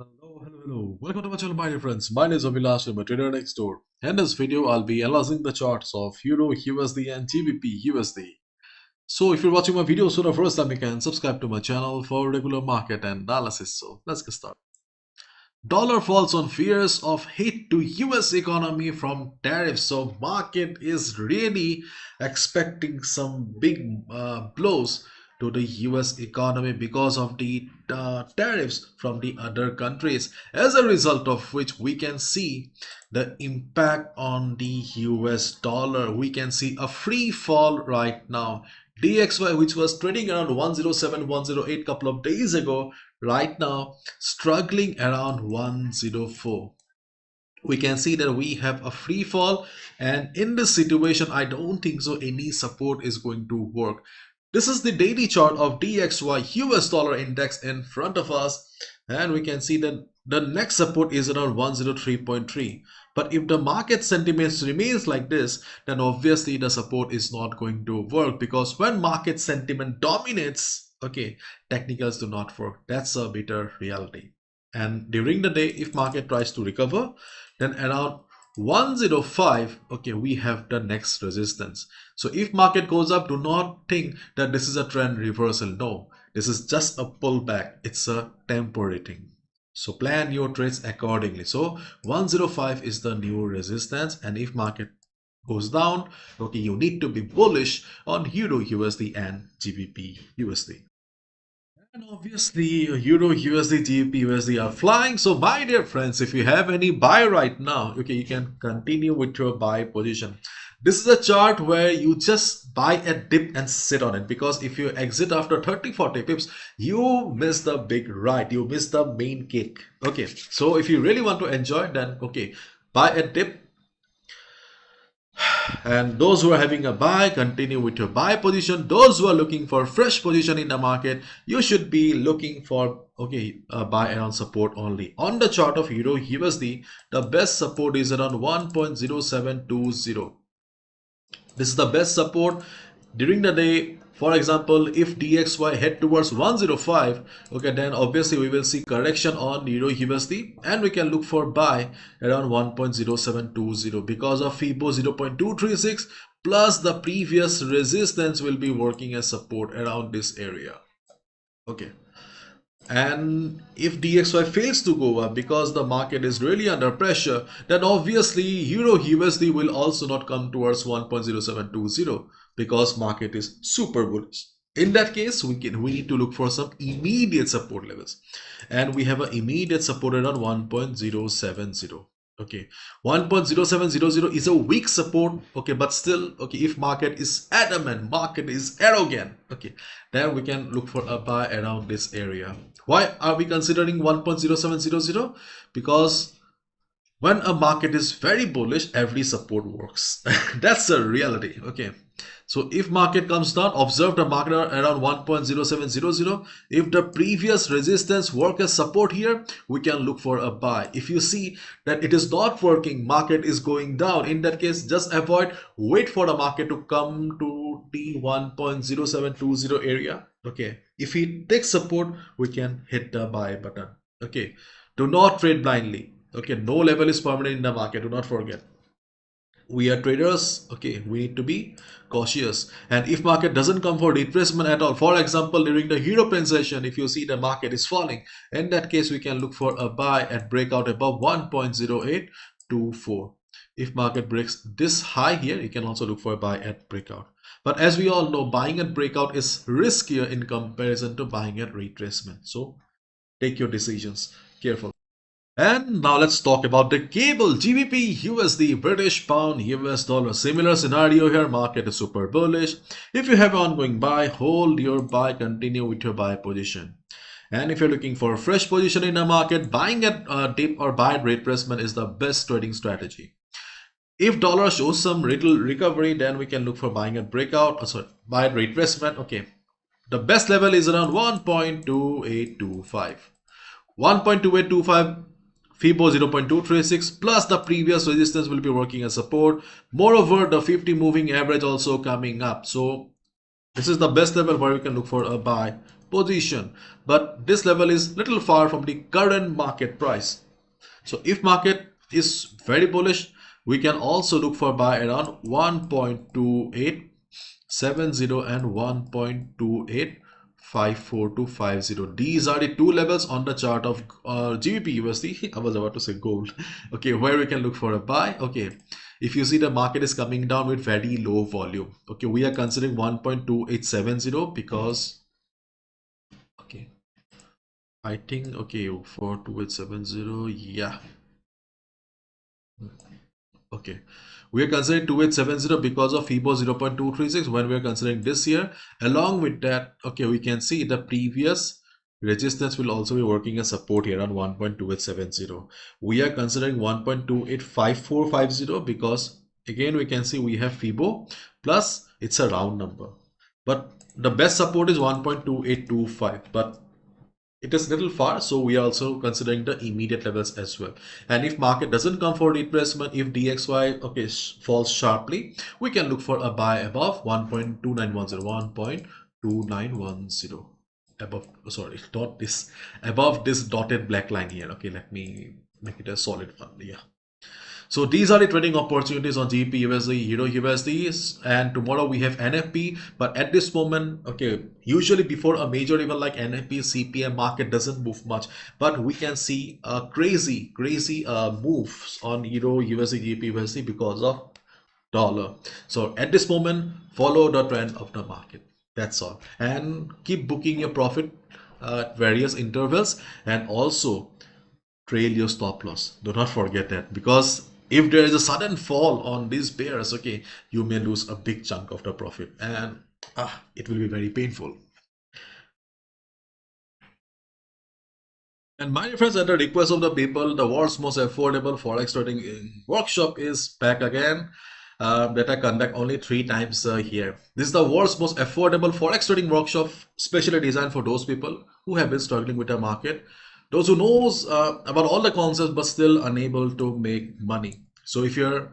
Hello. Welcome to my channel, my dear friends. My name is Abhilash, I'm a trader next door. In this video, I'll be analyzing the charts of Euro, USD and GBP USD. So if you're watching my videos for the first time, you can subscribe to my channel for regular market analysis. So let's get started. Dollar falls on fears of hit to US economy from tariffs. So market is really expecting some big blows to the US economy because of the tariffs from the other countries, as a result of which we can see the impact on the US dollar. We can see a free fall right now. DXY, which was trading around 107 108 couple of days ago, right now struggling around 104. We can see that we have a free fall, and in this situation I don't think so any support is going to work. This is the daily chart of DXY US dollar index in front of us, and we can see that the next support is around 103.3. But if the market sentiments remains like this, then obviously the support is not going to work, because when market sentiment dominates, okay, technicals do not work. That's a bitter reality. And during the day, if market tries to recover, then around 105, okay, we have the next resistance. So if market goes up, do not think that this is a trend reversal. No, this is just a pullback. It's a temporary thing. So plan your trades accordingly. So 105 is the new resistance, and if market goes down, okay, you need to be bullish on Euro USD and GBP USD. And obviously, Euro, USD, GBP, USD are flying. So, my dear friends, if you have any buy right now, okay, you can continue with your buy position. This is a chart where you just buy a dip and sit on it, because if you exit after 30-40 pips, you miss the big ride. You miss the main cake. Okay, so if you really want to enjoy, then okay, buy a dip. And those who are having a buy, continue with your buy position. Those who are looking for fresh position in the market, you should be looking for buy around support only. On the chart of Euro USD, the best support is around 1.0720. This is the best support during the day. For example, if DXY head towards 105, okay, then obviously we will see correction on Euro USD, and we can look for buy around 1.0720 because of FIBO 0.236 plus the previous resistance will be working as support around this area. Okay. And if DXY fails to go up because the market is really under pressure, then obviously Euro USD will also not come towards 1.0720 because market is super bullish. In that case, we need to look for some immediate support levels, and we have an immediate support around 1.070. Okay, 1.0700 is a weak support, okay, but still, okay, if market is adamant, market is arrogant, okay, then we can look for a buy around this area. Why are we considering 1.0700? Because when a market is very bullish, every support works. That's a reality. Okay, so if market comes down, observe the market around 1.0700. If the previous resistance work as support here, we can look for a buy. If you see that it is not working, market is going down, in that case just avoid, wait for the market to come to the 1.0720 area. Okay, if it takes support, we can hit the buy button. Okay, do not trade blindly. Okay, no level is permanent in the market. Do not forget, we are traders. Okay, we need to be cautious. And if market doesn't come for retracement at all, for example during the European session, if you see the market is falling, in that case we can look for a buy at breakout above 1.0824. If market breaks this high here, you can also look for a buy at breakout. But as we all know, buying at breakout is riskier in comparison to buying at retracement. So take your decisions carefully. And now let's talk about the cable GBP USD British Pound US Dollar. Similar scenario here, market is super bullish. If you have ongoing buy, hold your buy, continue with your buy position. And if you're looking for a fresh position in the market, buying at dip or buy at retracement is the best trading strategy. If dollar shows some little recovery, then we can look for buying at breakout, buy at retracement. Okay, the best level is around 1.2825. 1.2825 FIBO 0.236 plus the previous resistance will be working as support. Moreover, the 50 moving average also coming up. So this is the best level where we can look for a buy position, but this level is little far from the current market price. So if market is very bullish, we can also look for buy around 1.2870 and 1.2854250. These are the two levels on the chart of GBP USD. I was about to say gold. Okay, where we can look for a buy. Okay, if you see the market is coming down with very low volume. Okay, we are considering 1.2870 because okay, I think okay for 2870, yeah. Okay, we are considering 2870 because of FIBO 0.236 when we are considering this year. Along with that, okay, we can see the previous resistance will also be working as support here on 1.2870. We are considering 1.285450 because again we can see we have FIBO plus it's a round number. But the best support is 1.2825. But it is little far, so we are also considering the immediate levels as well. And if market doesn't come for retracement, if DXY okay falls sharply, we can look for a buy above 1.2910, 1.2910 above, sorry, not this, above this dotted black line here. Okay, let me make it a solid one. Yeah, so these are the trading opportunities on GBP USD, Euro USD, and tomorrow we have NFP. But at this moment, okay, usually before a major event like NFP, CPM market doesn't move much, but we can see a crazy moves on Euro USD, GBP USD because of dollar. So at this moment, follow the trend of the market. That's all, and keep booking your profit at various intervals, and also trail your stop loss. Do not forget that, because if there is a sudden fall on these pairs, okay, you may lose a big chunk of the profit, and it will be very painful. And my friends, at the request of the people, the world's most affordable forex trading workshop is back again. That I conduct only 3 times a year. This is the world's most affordable forex trading workshop, specially designed for those people who have been struggling with the market, those who knows about all the concepts but still unable to make money. So if you are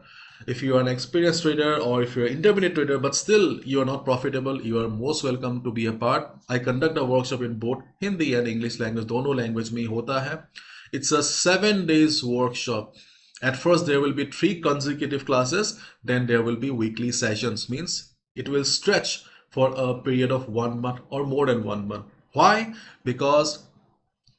an experienced trader, or if you're an intermediate trader but still you are not profitable, you are most welcome to be a part. I conduct a workshop in both Hindi and English language. दोनों language में होता है. It's a 7 days workshop. At first there will be 3 consecutive classes, then there will be weekly sessions, means it will stretch for a period of 1 month or more than 1 month. Why? Because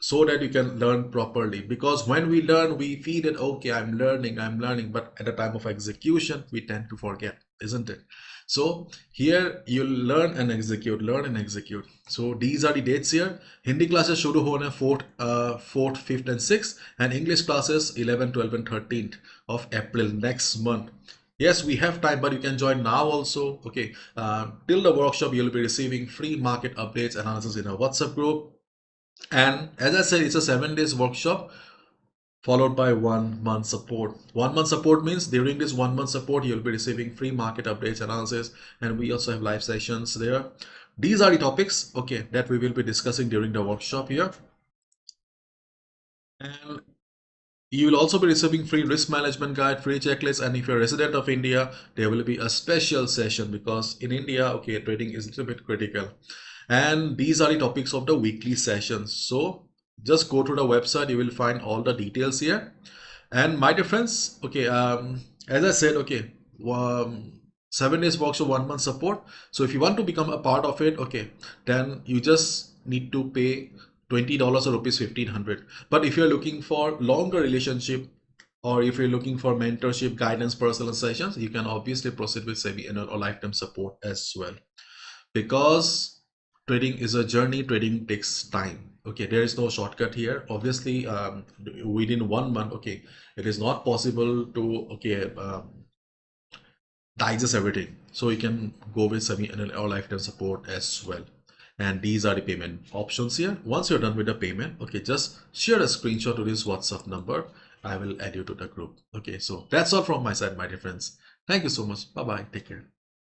so that you can learn properly, because when we learn we feel that okay, I'm learning, but at the time of execution we tend to forget, isn't it? So here you learn and execute. So these are the dates here. Hindi classes shuru hone 4th 5th and 6th, and English classes 11th 12th and 13th of April next month. Yes, we have time, but you can join now also. Okay, till the workshop you'll be receiving free market updates, analysis in a WhatsApp group. And as I said, it's a 7 days workshop followed by 1 month support. 1 month support means during this 1 month support, you'll be receiving free market updates, analysis, and we also have live sessions there. These are the topics, okay, that we will be discussing during the workshop here. And you will also be receiving free risk management guide, free checklist, and if you're a resident of India, there will be a special session, because in India, okay, trading is a little bit critical. And these are the topics of the weekly sessions. So just go to the website, you will find all the details here. And my dear friends, okay, as I said, okay, 7 days workshop, 1 month support. So if you want to become a part of it, okay, then you just need to pay $20 or rupees 1500. But if you're looking for longer relationship, or if you're looking for mentorship, guidance, personal sessions, you can obviously proceed with semi-annual or lifetime support as well. Because trading is a journey, trading takes time. Okay, there is no shortcut here. Obviously, within 1 month, okay, it is not possible to okay digest everything. So you can go with semi-annual or lifetime support as well. And these are the payment options here. Once you're done with the payment, okay, just share a screenshot to this WhatsApp number. I will add you to the group. Okay, so that's all from my side, my dear friends. Thank you so much. Bye bye. Take care.